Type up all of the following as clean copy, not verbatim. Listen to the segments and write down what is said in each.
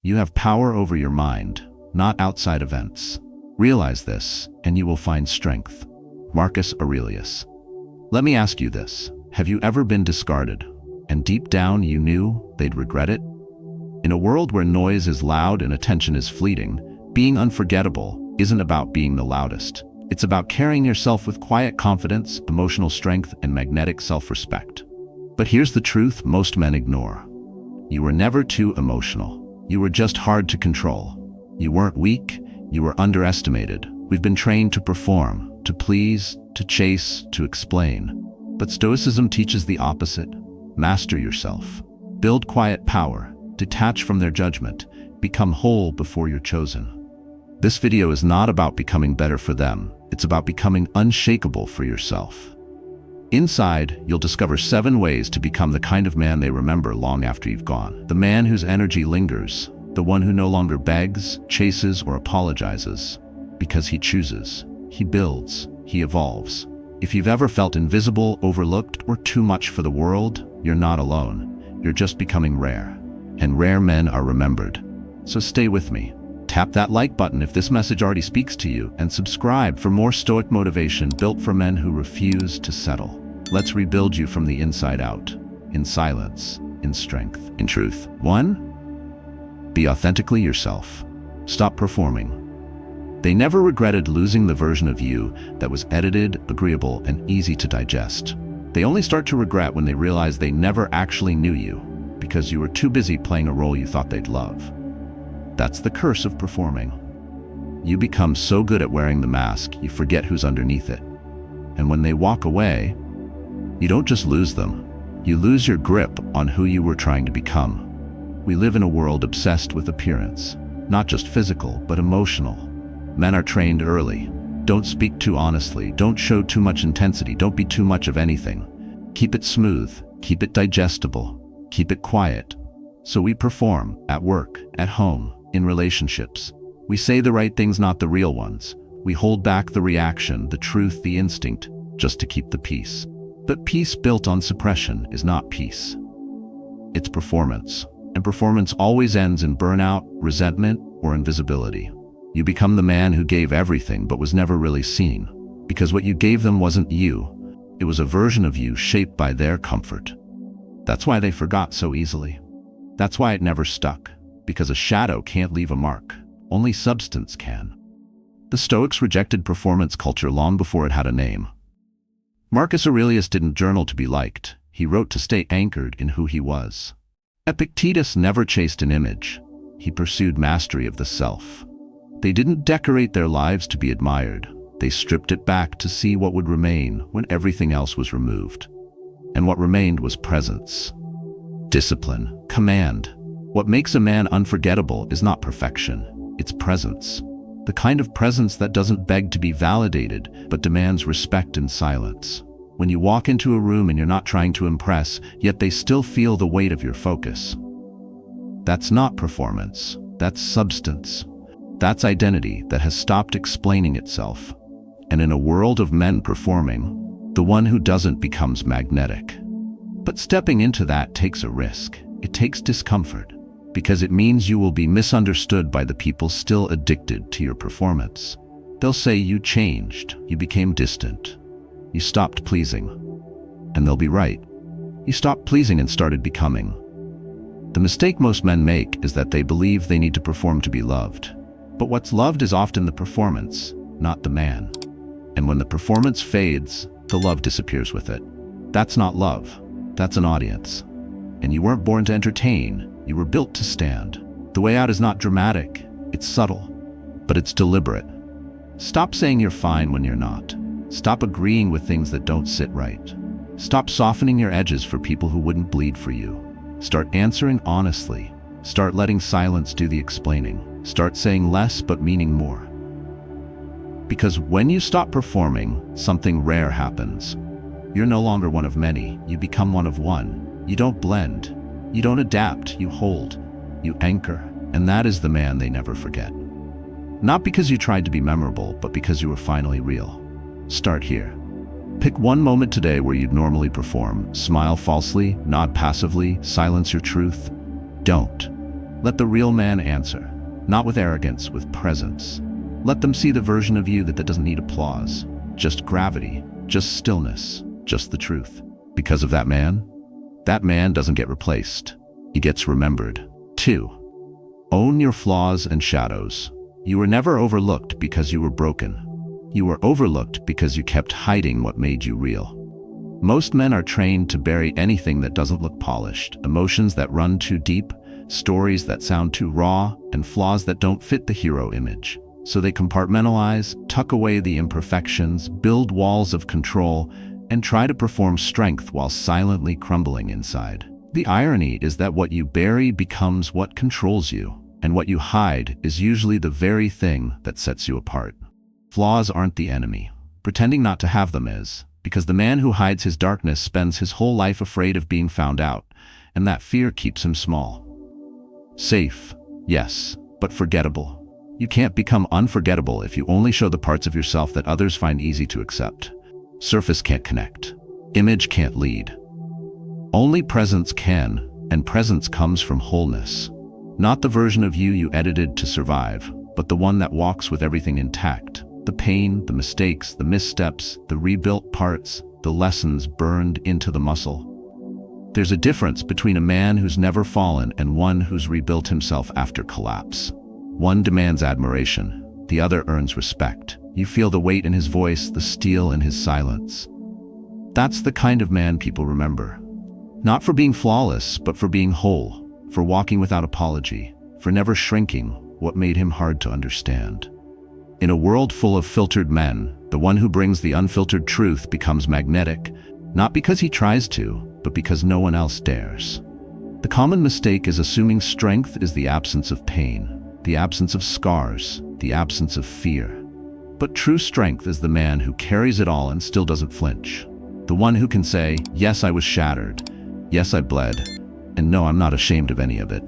You have power over your mind, not outside events. Realize this, and you will find strength. Marcus Aurelius. Let me ask you this. Have you ever been discarded, and deep down you knew they'd regret it? In a world where noise is loud and attention is fleeting, being unforgettable isn't about being the loudest. It's about carrying yourself with quiet confidence, emotional strength, and magnetic self-respect. But here's the truth most men ignore. You were never too emotional. You were just hard to control. You weren't weak, you were underestimated. We've been trained to perform, to please, to chase, to explain. But Stoicism teaches the opposite. Master yourself. Build quiet power. Detach from their judgment. Become whole before you're chosen. This video is not about becoming better for them. It's about becoming unshakable for yourself. Inside, you'll discover 7 ways to become the kind of man they remember long after you've gone. The man whose energy lingers. The one who no longer begs, chases, or apologizes. Because he chooses. He builds. He evolves. If you've ever felt invisible, overlooked, or too much for the world, you're not alone. You're just becoming rare. And rare men are remembered. So stay with me. Tap that like button if this message already speaks to you, and subscribe for more Stoic motivation built for men who refuse to settle. Let's rebuild you from the inside out, in silence, in strength, in truth. 1. Be authentically yourself. Stop performing. They never regretted losing the version of you that was edited, agreeable, and easy to digest. They only start to regret when they realize they never actually knew you, because you were too busy playing a role you thought they'd love. That's the curse of performing. You become so good at wearing the mask, you forget who's underneath it. And when they walk away, you don't just lose them, you lose your grip on who you were trying to become. We live in a world obsessed with appearance, not just physical, but emotional. Men are trained early. Don't speak too honestly, don't show too much intensity, don't be too much of anything. Keep it smooth, keep it digestible, keep it quiet. So we perform, at work, at home, in relationships. We say the right things, not the real ones. We hold back the reaction, the truth, the instinct, just to keep the peace. But peace built on suppression is not peace. It's performance. And performance always ends in burnout, resentment, or invisibility. You become the man who gave everything but was never really seen. Because what you gave them wasn't you. It was a version of you shaped by their comfort. That's why they forgot so easily. That's why it never stuck. Because a shadow can't leave a mark. Only substance can. The Stoics rejected performance culture long before it had a name. Marcus Aurelius didn't journal to be liked. He wrote to stay anchored in who he was. Epictetus never chased an image. He pursued mastery of the self. They didn't decorate their lives to be admired. They stripped it back to see what would remain when everything else was removed. And what remained was presence. Discipline. Command. What makes a man unforgettable is not perfection, it's presence. The kind of presence that doesn't beg to be validated, but demands respect in silence. When you walk into a room and you're not trying to impress, yet they still feel the weight of your focus. That's not performance, that's substance. That's identity that has stopped explaining itself. And in a world of men performing, the one who doesn't becomes magnetic. But stepping into that takes a risk. It takes discomfort. Because it means you will be misunderstood by the people still addicted to your performance. They'll say you changed, you became distant, you stopped pleasing. And they'll be right. You stopped pleasing and started becoming. The mistake most men make is that they believe they need to perform to be loved. But what's loved is often the performance, not the man. And when the performance fades, the love disappears with it. That's not love, that's an audience. And you weren't born to entertain. You were built to stand. The way out is not dramatic, it's subtle, but it's deliberate. Stop saying you're fine when you're not. Stop agreeing with things that don't sit right. Stop softening your edges for people who wouldn't bleed for you. Start answering honestly. Start letting silence do the explaining. Start saying less but meaning more. Because when you stop performing, something rare happens. You're no longer one of many, you become one of one. You don't blend. You don't adapt, you hold, you anchor, and that is the man they never forget. Not because you tried to be memorable, but because you were finally real. Start here. Pick one moment today where you'd normally perform. Smile falsely, nod passively, silence your truth. Don't. Let the real man answer, not with arrogance, with presence. Let them see the version of you that doesn't need applause, just gravity, just stillness, just the truth. Because of that man doesn't get replaced. He gets remembered. 2. Own your flaws and shadows. You were never overlooked because you were broken. You were overlooked because you kept hiding what made you real. Most men are trained to bury anything that doesn't look polished, emotions that run too deep, stories that sound too raw, and flaws that don't fit the hero image. So they compartmentalize, tuck away the imperfections, build walls of control, and try to perform strength while silently crumbling inside. The irony is that what you bury becomes what controls you, and what you hide is usually the very thing that sets you apart. Flaws aren't the enemy. Pretending not to have them is, because the man who hides his darkness spends his whole life afraid of being found out, and that fear keeps him small. Safe, yes, but forgettable. You can't become unforgettable if you only show the parts of yourself that others find easy to accept. Surface can't connect. Image can't lead. Only presence can, and presence comes from wholeness. Not the version of you edited to survive, but the one that walks with everything intact. The pain, the mistakes, the missteps, the rebuilt parts, the lessons burned into the muscle. There's a difference between a man who's never fallen and one who's rebuilt himself after collapse. One demands admiration, the other earns respect. You feel the weight in his voice, the steel in his silence. That's the kind of man people remember. Not for being flawless, but for being whole, for walking without apology, for never shrinking what made him hard to understand. In a world full of filtered men, the one who brings the unfiltered truth becomes magnetic, not because he tries to, but because no one else dares. The common mistake is assuming strength is the absence of pain, the absence of scars, the absence of fear. But true strength is the man who carries it all and still doesn't flinch. The one who can say, yes, I was shattered, yes, I bled, and no, I'm not ashamed of any of it.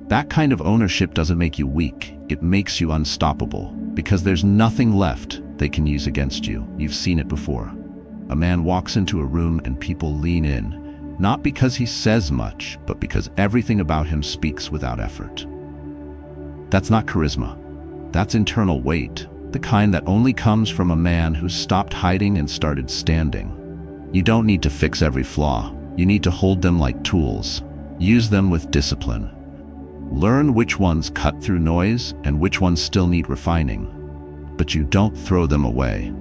That kind of ownership doesn't make you weak, it makes you unstoppable, because there's nothing left they can use against you. You've seen it before. A man walks into a room and people lean in, not because he says much, but because everything about him speaks without effort. That's not charisma. That's internal weight, the kind that only comes from a man who's stopped hiding and started standing. You don't need to fix every flaw. You need to hold them like tools. Use them with discipline. Learn which ones cut through noise and which ones still need refining. But you don't throw them away.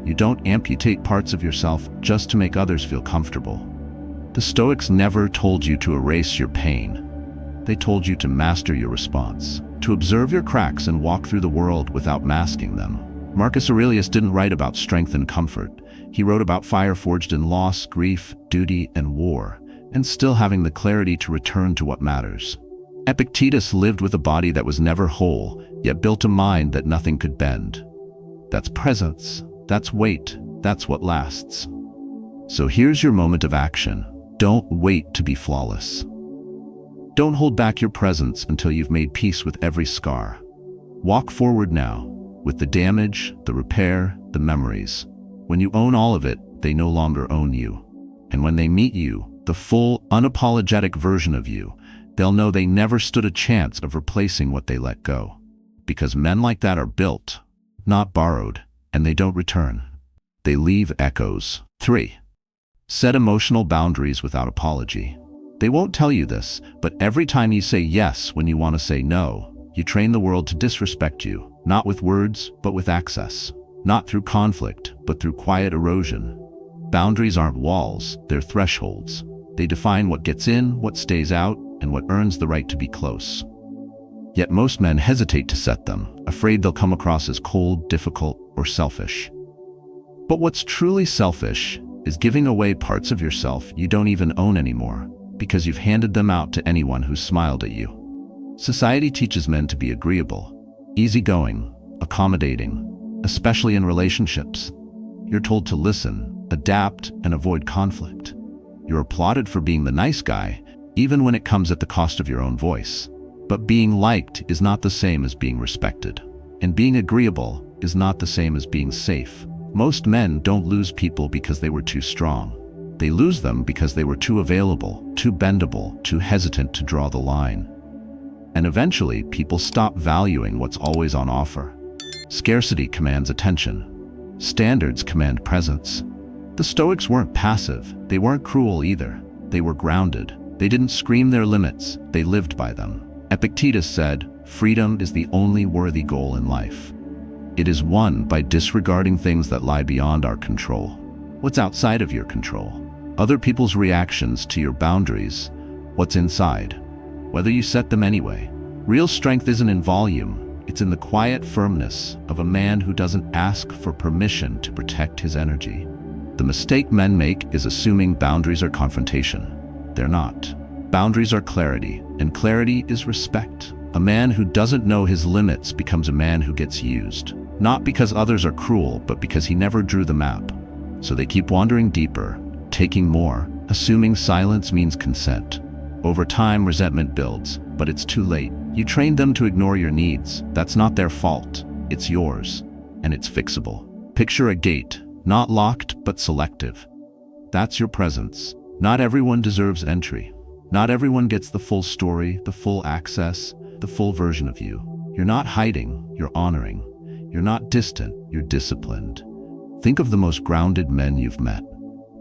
You don't amputate parts of yourself just to make others feel comfortable. The Stoics never told you to erase your pain. They told you to master your response, to observe your cracks and walk through the world without masking them. Marcus Aurelius didn't write about strength and comfort. He wrote about fire forged in loss, grief, duty, and war, and still having the clarity to return to what matters. Epictetus lived with a body that was never whole, yet built a mind that nothing could bend. That's presence, that's weight, that's what lasts. So here's your moment of action. Don't wait to be flawless. Don't hold back your presence until you've made peace with every scar. Walk forward now, with the damage, the repair, the memories. When you own all of it, they no longer own you. And when they meet you, the full, unapologetic version of you, they'll know they never stood a chance of replacing what they let go. Because men like that are built, not borrowed, and they don't return. They leave echoes. 3. Set emotional boundaries without apology. They won't tell you this, but every time you say yes when you want to say no, you train the world to disrespect you, not with words, but with access. Not through conflict, but through quiet erosion. Boundaries aren't walls, they're thresholds. They define what gets in, what stays out, and what earns the right to be close. Yet most men hesitate to set them, afraid they'll come across as cold, difficult, or selfish. But what's truly selfish is giving away parts of yourself you don't even own anymore, because you've handed them out to anyone who's smiled at you. Society teaches men to be agreeable, easygoing, accommodating, especially in relationships. You're told to listen, adapt, and avoid conflict. You're applauded for being the nice guy, even when it comes at the cost of your own voice. But being liked is not the same as being respected. And being agreeable is not the same as being safe. Most men don't lose people because they were too strong. They lose them because they were too available, too bendable, too hesitant to draw the line. And eventually, people stop valuing what's always on offer. Scarcity commands attention. Standards command presence. The Stoics weren't passive. They weren't cruel either. They were grounded. They didn't scream their limits. They lived by them. Epictetus said, "Freedom is the only worthy goal in life. It is won by disregarding things that lie beyond our control." What's outside of your control? Other people's reactions to your boundaries. What's inside? Whether you set them anyway. Real strength isn't in volume. It's in the quiet firmness of a man who doesn't ask for permission to protect his energy. The mistake men make is assuming boundaries are confrontation. They're not. Boundaries are clarity, and clarity is respect. A man who doesn't know his limits becomes a man who gets used. Not because others are cruel, but because he never drew the map. So they keep wandering deeper, taking more, assuming silence means consent. Over time, resentment builds, but it's too late. You trained them to ignore your needs. That's not their fault. It's yours, and it's fixable. Picture a gate, not locked, but selective. That's your presence. Not everyone deserves entry. Not everyone gets the full story, the full access, the full version of you. You're not hiding, you're honoring. You're not distant, you're disciplined. Think of the most grounded men you've met.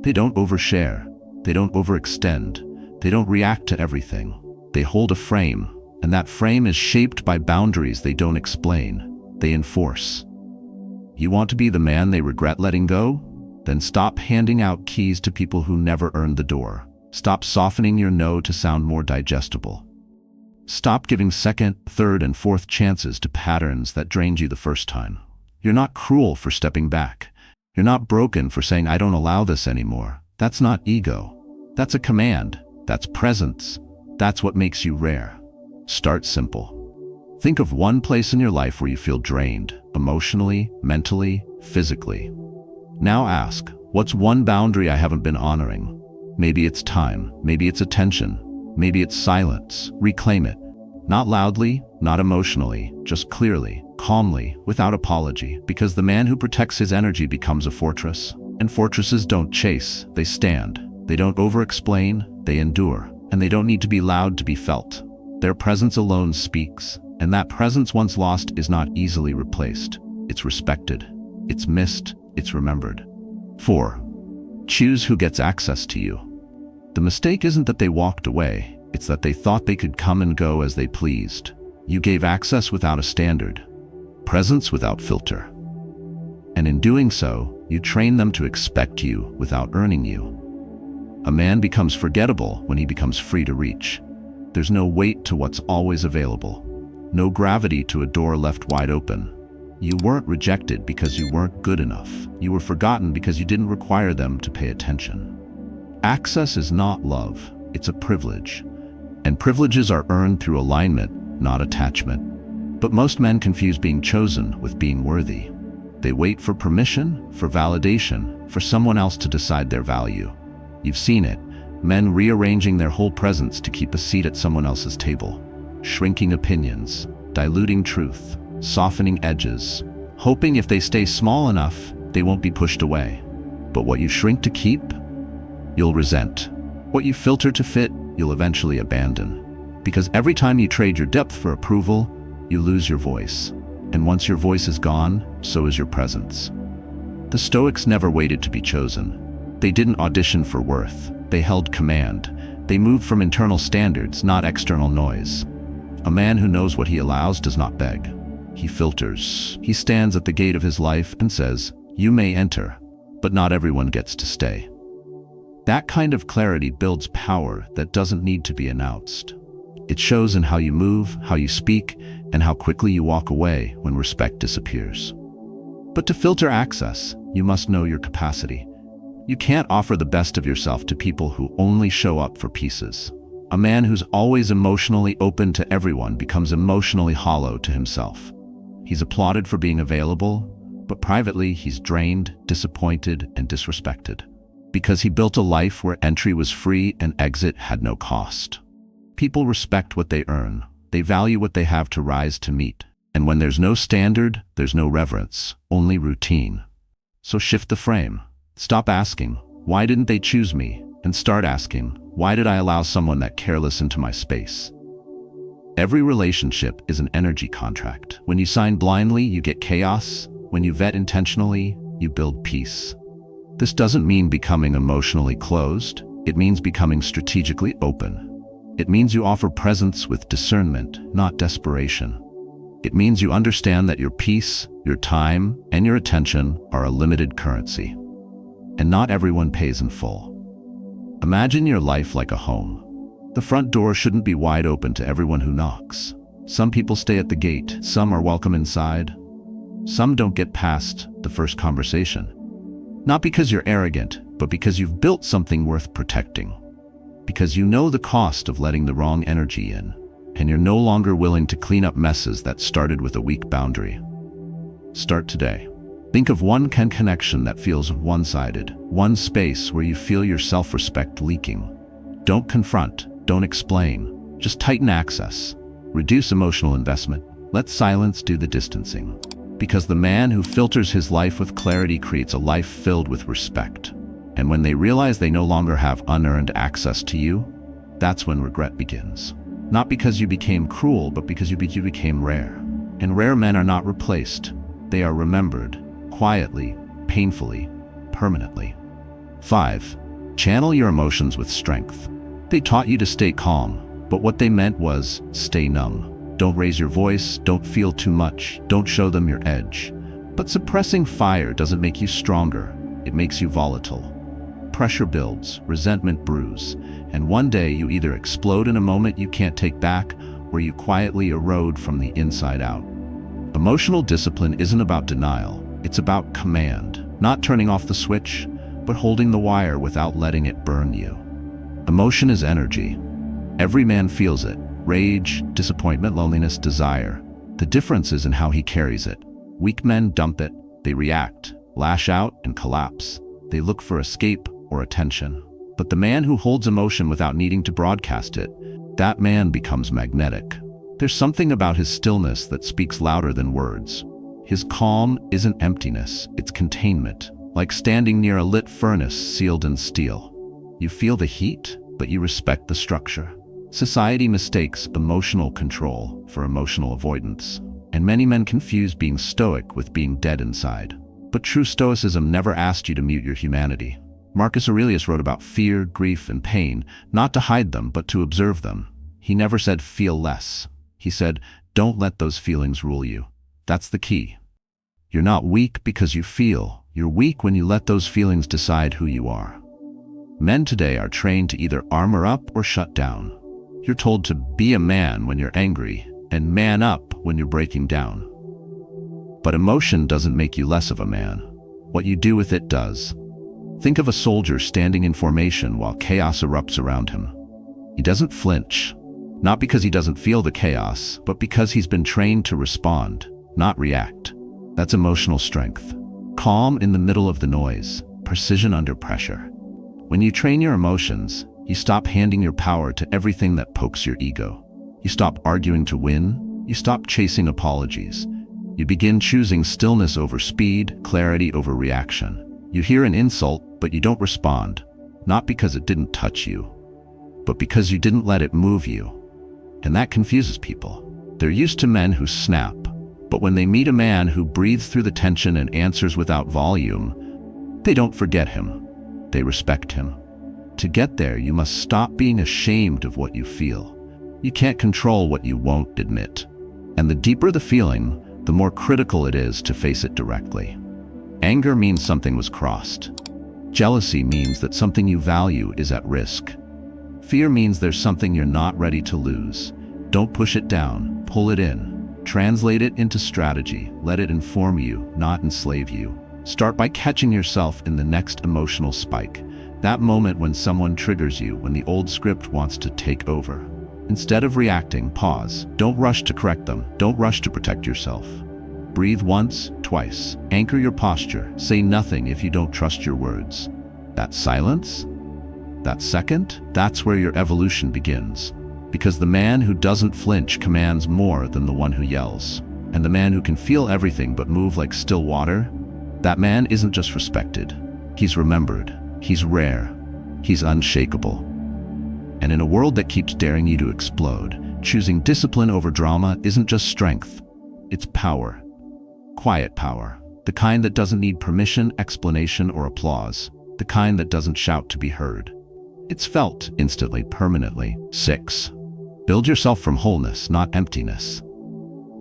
They don't overshare. They don't overextend. They don't react to everything. They hold a frame, and that frame is shaped by boundaries they don't explain. They enforce. You want to be the man they regret letting go? Then stop handing out keys to people who never earned the door. Stop softening your no to sound more digestible. Stop giving second, third, and fourth chances to patterns that drained you the first time. You're not cruel for stepping back. You're not broken for saying, "I don't allow this anymore." That's not ego. That's a command. That's presence. That's what makes you rare. Start simple. Think of one place in your life where you feel drained, emotionally, mentally, physically. Now ask, what's one boundary I haven't been honoring? Maybe it's time, maybe it's attention, maybe it's silence. Reclaim it. Not loudly, not emotionally, just clearly, calmly, without apology, because the man who protects his energy becomes a fortress. And fortresses don't chase, they stand. They don't over-explain, they endure. And they don't need to be loud to be felt. Their presence alone speaks. And that presence once lost is not easily replaced. It's respected. It's missed. It's remembered. 4. Choose who gets access to you. The mistake isn't that they walked away. It's that they thought they could come and go as they pleased. You gave access without a standard. Presence without filter. And in doing so, you train them to expect you without earning you. A man becomes forgettable when he becomes free to reach. There's no weight to what's always available. No gravity to a door left wide open. You weren't rejected because you weren't good enough. You were forgotten because you didn't require them to pay attention. Access is not love, it's a privilege. And privileges are earned through alignment, not attachment. But most men confuse being chosen with being worthy. They wait for permission, for validation, for someone else to decide their value. You've seen it, men rearranging their whole presence to keep a seat at someone else's table, shrinking opinions, diluting truth, softening edges, hoping if they stay small enough, they won't be pushed away. But what you shrink to keep, you'll resent. What you filter to fit, you'll eventually abandon. Because every time you trade your depth for approval, you lose your voice. And once your voice is gone, so is your presence. The Stoics never waited to be chosen. They didn't audition for worth. They held command. They moved from internal standards, not external noise. A man who knows what he allows does not beg. He filters. He stands at the gate of his life and says, "You may enter, but not everyone gets to stay." That kind of clarity builds power that doesn't need to be announced. It shows in how you move, how you speak, and how quickly you walk away when respect disappears. But to filter access, you must know your capacity. You can't offer the best of yourself to people who only show up for pieces. A man who's always emotionally open to everyone becomes emotionally hollow to himself. He's applauded for being available, but privately he's drained, disappointed, and disrespected. Because he built a life where entry was free and exit had no cost. People respect what they earn. They value what they have to rise to meet. And when there's no standard, there's no reverence, only routine. So shift the frame. Stop asking, "Why didn't they choose me?" And start asking, "Why did I allow someone that careless into my space?" Every relationship is an energy contract. When you sign blindly, you get chaos. When you vet intentionally, you build peace. This doesn't mean becoming emotionally closed. It means becoming strategically open. It means you offer presence with discernment, not desperation. It means you understand that your peace, your time, and your attention are a limited currency. And not everyone pays in full. Imagine your life like a home. The front door shouldn't be wide open to everyone who knocks. Some people stay at the gate, some are welcome inside. Some don't get past the first conversation. Not because you're arrogant, but because you've built something worth protecting. Because you know the cost of letting the wrong energy in, and you're no longer willing to clean up messes that started with a weak boundary. Start today. Think of one connection that feels one-sided, one space where you feel your self-respect leaking. Don't confront, don't explain, just tighten access. Reduce emotional investment. Let silence do the distancing. Because the man who filters his life with clarity creates a life filled with respect. And when they realize they no longer have unearned access to you, that's when regret begins. Not because you became cruel, but because you became rare. And rare men are not replaced. They are remembered, quietly, painfully, permanently. 5. Channel your emotions with strength. They taught you to stay calm, but what they meant was stay numb. Don't raise your voice, don't feel too much, don't show them your edge. But suppressing fire doesn't make you stronger, it makes you volatile. Pressure builds, resentment brews, and one day you either explode in a moment you can't take back, or you quietly erode from the inside out. Emotional discipline isn't about denial, it's about command. Not turning off the switch, but holding the wire without letting it burn you. Emotion is energy. Every man feels it. Rage, disappointment, loneliness, desire. The difference is in how he carries it. Weak men dump it, they react, lash out, and collapse. They look for escape or attention. But the man who holds emotion without needing to broadcast it, that man becomes magnetic. There's something about his stillness that speaks louder than words. His calm isn't emptiness, it's containment, like standing near a lit furnace sealed in steel. You feel the heat, but you respect the structure. Society mistakes emotional control for emotional avoidance, and many men confuse being stoic with being dead inside. But true stoicism never asked you to mute your humanity. Marcus Aurelius wrote about fear, grief, and pain, not to hide them, but to observe them. He never said feel less. He said, don't let those feelings rule you. That's the key. You're not weak because you feel. You're weak when you let those feelings decide who you are. Men today are trained to either armor up or shut down. You're told to be a man when you're angry and man up when you're breaking down. But emotion doesn't make you less of a man. What you do with it does. Think of a soldier standing in formation while chaos erupts around him. He doesn't flinch, not because he doesn't feel the chaos, but because he's been trained to respond, not react. That's emotional strength. Calm in the middle of the noise, precision under pressure. When you train your emotions, you stop handing your power to everything that pokes your ego. You stop arguing to win. You stop chasing apologies. You begin choosing stillness over speed, clarity over reaction. You hear an insult, but you don't respond, not because it didn't touch you, but because you didn't let it move you. And that confuses people. They're used to men who snap, but when they meet a man who breathes through the tension and answers without volume, they don't forget him. They respect him. To get there, you must stop being ashamed of what you feel. You can't control what you won't admit. And the deeper the feeling, the more critical it is to face it directly. Anger means something was crossed. Jealousy means that something you value is at risk. Fear means there's something you're not ready to lose. Don't push it down, pull it in. Translate it into strategy. Let it inform you, not enslave you. Start by catching yourself in the next emotional spike. That moment when someone triggers you, when the old script wants to take over. Instead of reacting, pause. Don't rush to correct them. Don't rush to protect yourself. Breathe once, twice. Anchor your posture. Say nothing if you don't trust your words. That silence, that second, that's where your evolution begins. Because the man who doesn't flinch commands more than the one who yells. And the man who can feel everything but move like still water, that man isn't just respected. He's remembered. He's rare. He's unshakable. And in a world that keeps daring you to explode, Choosing discipline over drama isn't just strength, it's power. Quiet power. The kind that doesn't need permission, explanation, or applause. The kind that doesn't shout to be heard. It's felt instantly, permanently. 6. Build yourself from wholeness, not emptiness.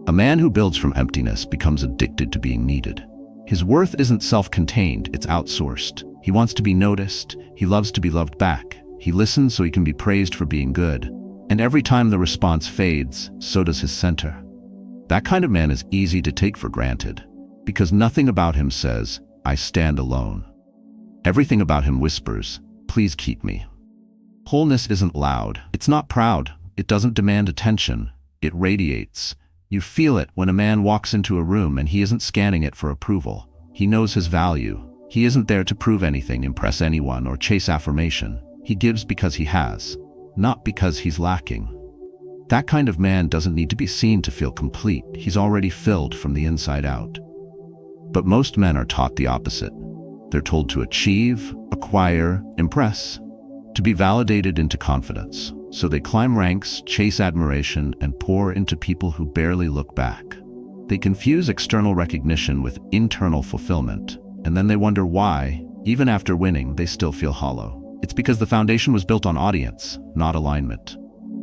A man who builds from emptiness becomes addicted to being needed. His worth isn't self-contained, it's outsourced. He wants to be noticed, he loves to be loved back. He listens so he can be praised for being good. And every time the response fades, so does his center. That kind of man is easy to take for granted, because nothing about him says, I stand alone. Everything about him whispers, please keep me. Wholeness isn't loud, it's not proud, it doesn't demand attention, it radiates. You feel it when a man walks into a room and he isn't scanning it for approval. He knows his value. He isn't there to prove anything, impress anyone, or chase affirmation. He gives because he has, not because he's lacking. That kind of man doesn't need to be seen to feel complete. He's already filled from the inside out. But most men are taught the opposite. They're told to achieve, acquire, impress, to be validated into confidence. So they climb ranks, chase admiration, and pour into people who barely look back. They confuse external recognition with internal fulfillment, and then they wonder why, even after winning, they still feel hollow. It's because the foundation was built on audience, not alignment.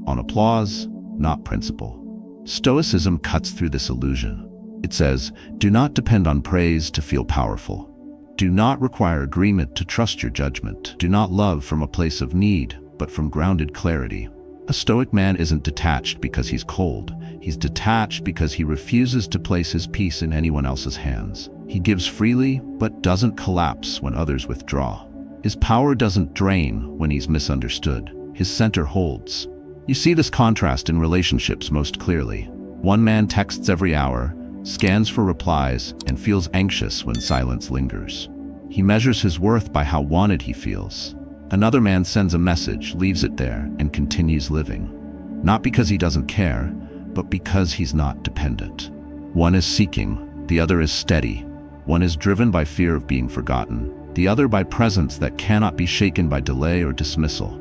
On applause, not principle. Stoicism cuts through this illusion. It says, do not depend on praise to feel powerful. Do not require agreement to trust your judgment. Do not love from a place of need, but from grounded clarity. A Stoic man isn't detached because he's cold. He's detached because he refuses to place his peace in anyone else's hands. He gives freely, but doesn't collapse when others withdraw. His power doesn't drain when he's misunderstood. His center holds. You see this contrast in relationships most clearly. One man texts every hour, scans for replies, and feels anxious when silence lingers. He measures his worth by how wanted he feels. Another man sends a message, leaves it there, and continues living. Not because he doesn't care, but because he's not dependent. One is seeking, the other is steady. One is driven by fear of being forgotten, the other by presence that cannot be shaken by delay or dismissal.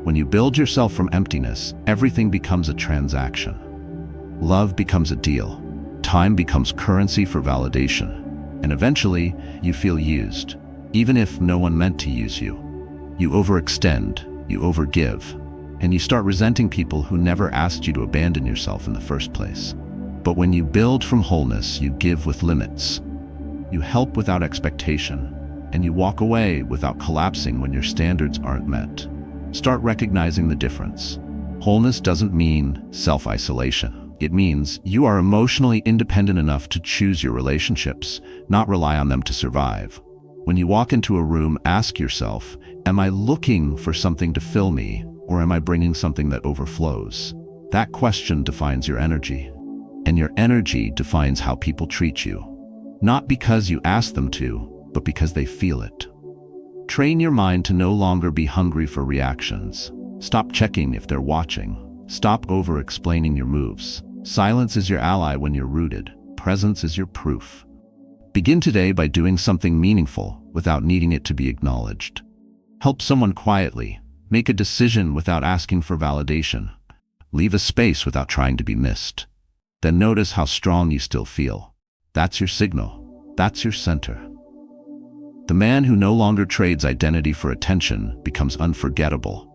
When you build yourself from emptiness, everything becomes a transaction. Love becomes a deal. Time becomes currency for validation. And eventually, you feel used, even if no one meant to use you. You overextend, you overgive, and you start resenting people who never asked you to abandon yourself in the first place. But when you build from wholeness, you give with limits. You help without expectation, and you walk away without collapsing when your standards aren't met. Start recognizing the difference. Wholeness doesn't mean self-isolation. It means you are emotionally independent enough to choose your relationships, not rely on them to survive. When you walk into a room, ask yourself, am I looking for something to fill me, or am I bringing something that overflows? That question defines your energy. And your energy defines how people treat you. Not because you ask them to, but because they feel it. Train your mind to no longer be hungry for reactions. Stop checking if they're watching. Stop over-explaining your moves. Silence is your ally when you're rooted. Presence is your proof. Begin today by doing something meaningful without needing it to be acknowledged. Help someone quietly. Make a decision without asking for validation. Leave a space without trying to be missed. Then notice how strong you still feel. That's your signal. That's your center. The man who no longer trades identity for attention becomes unforgettable.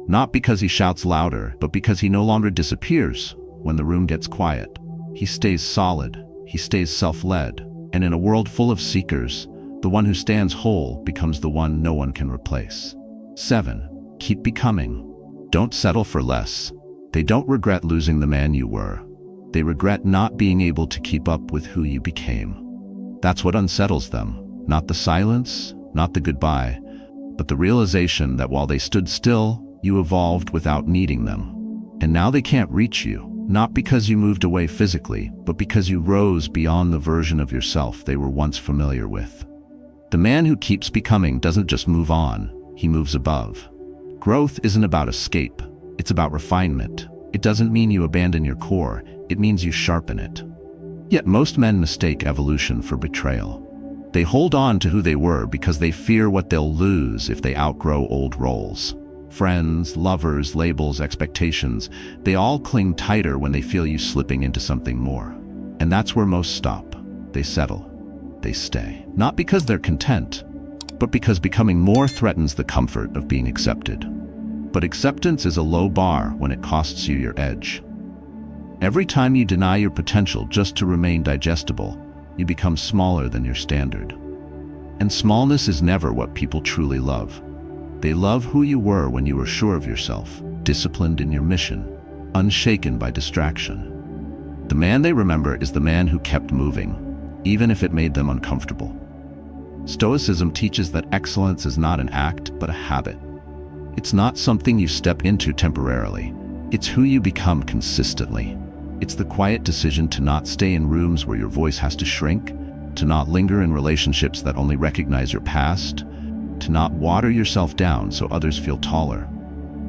Not because he shouts louder, but because he no longer disappears when the room gets quiet. He stays solid. He stays self-led. And in a world full of seekers, the one who stands whole becomes the one no one can replace. 7. Keep becoming. Don't settle for less. They don't regret losing the man you were. They regret not being able to keep up with who you became. That's what unsettles them. Not the silence, not the goodbye, but the realization that while they stood still, you evolved without needing them. And now they can't reach you, not because you moved away physically, but because you rose beyond the version of yourself they were once familiar with. The man who keeps becoming doesn't just move on, he moves above. Growth isn't about escape, it's about refinement. It doesn't mean you abandon your core, it means you sharpen it. Yet most men mistake evolution for betrayal. They hold on to who they were because they fear what they'll lose if they outgrow old roles. Friends, lovers, labels, expectations, they all cling tighter when they feel you slipping into something more. And that's where most stop. They settle. They stay. Not because they're content, but because becoming more threatens the comfort of being accepted. But acceptance is a low bar when it costs you your edge. Every time you deny your potential just to remain digestible, you become smaller than your standard. And smallness is never what people truly love. They love who you were when you were sure of yourself, disciplined in your mission, unshaken by distraction. The man they remember is the man who kept moving, even if it made them uncomfortable. Stoicism teaches that excellence is not an act, but a habit. It's not something you step into temporarily. It's who you become consistently. It's the quiet decision to not stay in rooms where your voice has to shrink, to not linger in relationships that only recognize your past, to not water yourself down so others feel taller.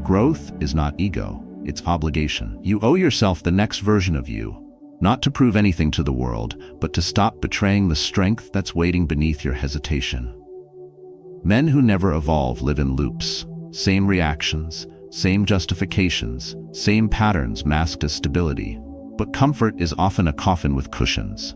Growth is not ego, it's obligation. You owe yourself the next version of you, not to prove anything to the world, but to stop betraying the strength that's waiting beneath your hesitation. Men who never evolve live in loops, same reactions, same justifications, same patterns masked as stability. But comfort is often a coffin with cushions.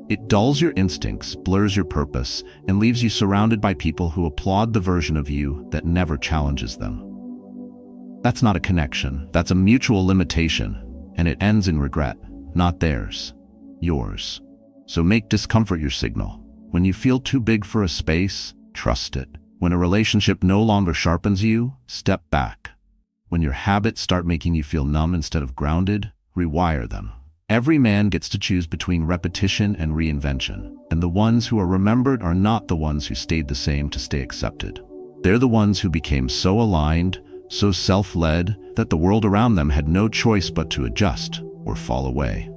It dulls your instincts, blurs your purpose, and leaves you surrounded by people who applaud the version of you that never challenges them. That's not a connection, that's a mutual limitation, and it ends in regret, not theirs, yours. So make discomfort your signal. When you feel too big for a space, trust it. When a relationship no longer sharpens you, step back. When your habits start making you feel numb instead of grounded, rewire them. Every man gets to choose between repetition and reinvention, and the ones who are remembered are not the ones who stayed the same to stay accepted. They're the ones who became so aligned, so self-led, that the world around them had no choice but to adjust or fall away.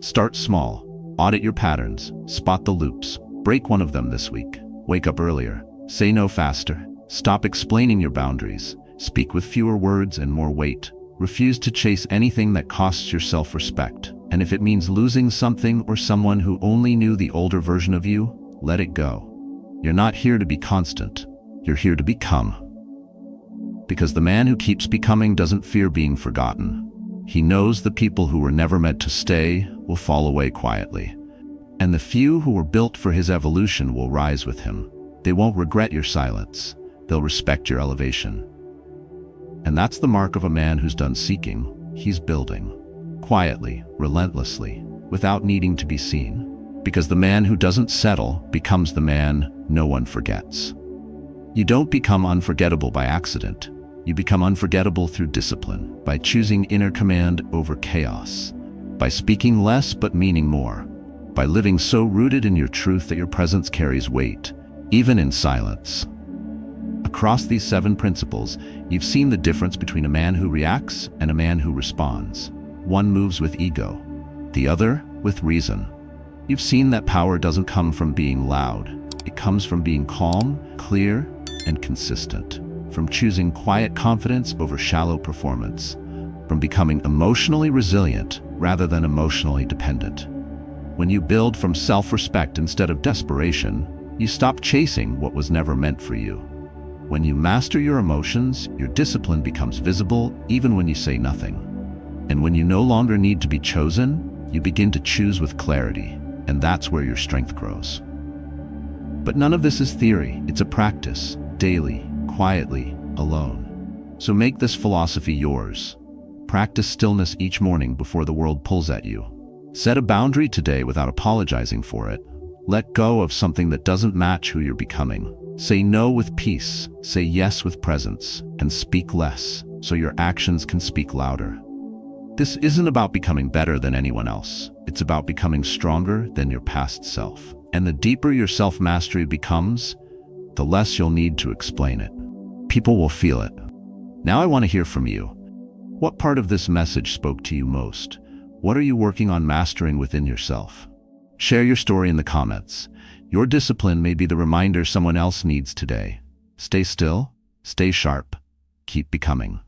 Start small, audit your patterns, spot the loops, break one of them this week, wake up earlier, say no faster, stop explaining your boundaries, speak with fewer words and more weight. Refuse to chase anything that costs your self-respect. And if it means losing something or someone who only knew the older version of you, let it go. You're not here to be constant. You're here to become. Because the man who keeps becoming doesn't fear being forgotten. He knows the people who were never meant to stay will fall away quietly. And the few who were built for his evolution will rise with him. They won't regret your silence. They'll respect your elevation. And that's the mark of a man who's done seeking. He's building. Quietly, relentlessly, without needing to be seen. Because the man who doesn't settle becomes the man no one forgets. You don't become unforgettable by accident. You become unforgettable through discipline, by choosing inner command over chaos, by speaking less but meaning more, by living so rooted in your truth that your presence carries weight, even in silence. Across these 7 principles, you've seen the difference between a man who reacts and a man who responds. One moves with ego, the other with reason. You've seen that power doesn't come from being loud. It comes from being calm, clear, and consistent. From choosing quiet confidence over shallow performance. From becoming emotionally resilient rather than emotionally dependent. When you build from self-respect instead of desperation, you stop chasing what was never meant for you. When you master your emotions, your discipline becomes visible even when you say nothing. And when you no longer need to be chosen, you begin to choose with clarity, and that's where your strength grows. But none of this is theory, it's a practice, daily, quietly, alone. So make this philosophy yours. Practice stillness each morning before the world pulls at you. Set a boundary today without apologizing for it. Let go of something that doesn't match who you're becoming. Say no with peace, say yes with presence, and speak less so your actions can speak louder. This isn't about becoming better than anyone else. It's about becoming stronger than your past self. And the deeper your self-mastery becomes, the less you'll need to explain it. People will feel it. Now I want to hear from you. What part of this message spoke to you most? What are you working on mastering within yourself? Share your story in the comments. Your discipline may be the reminder someone else needs today. Stay still, stay sharp, keep becoming.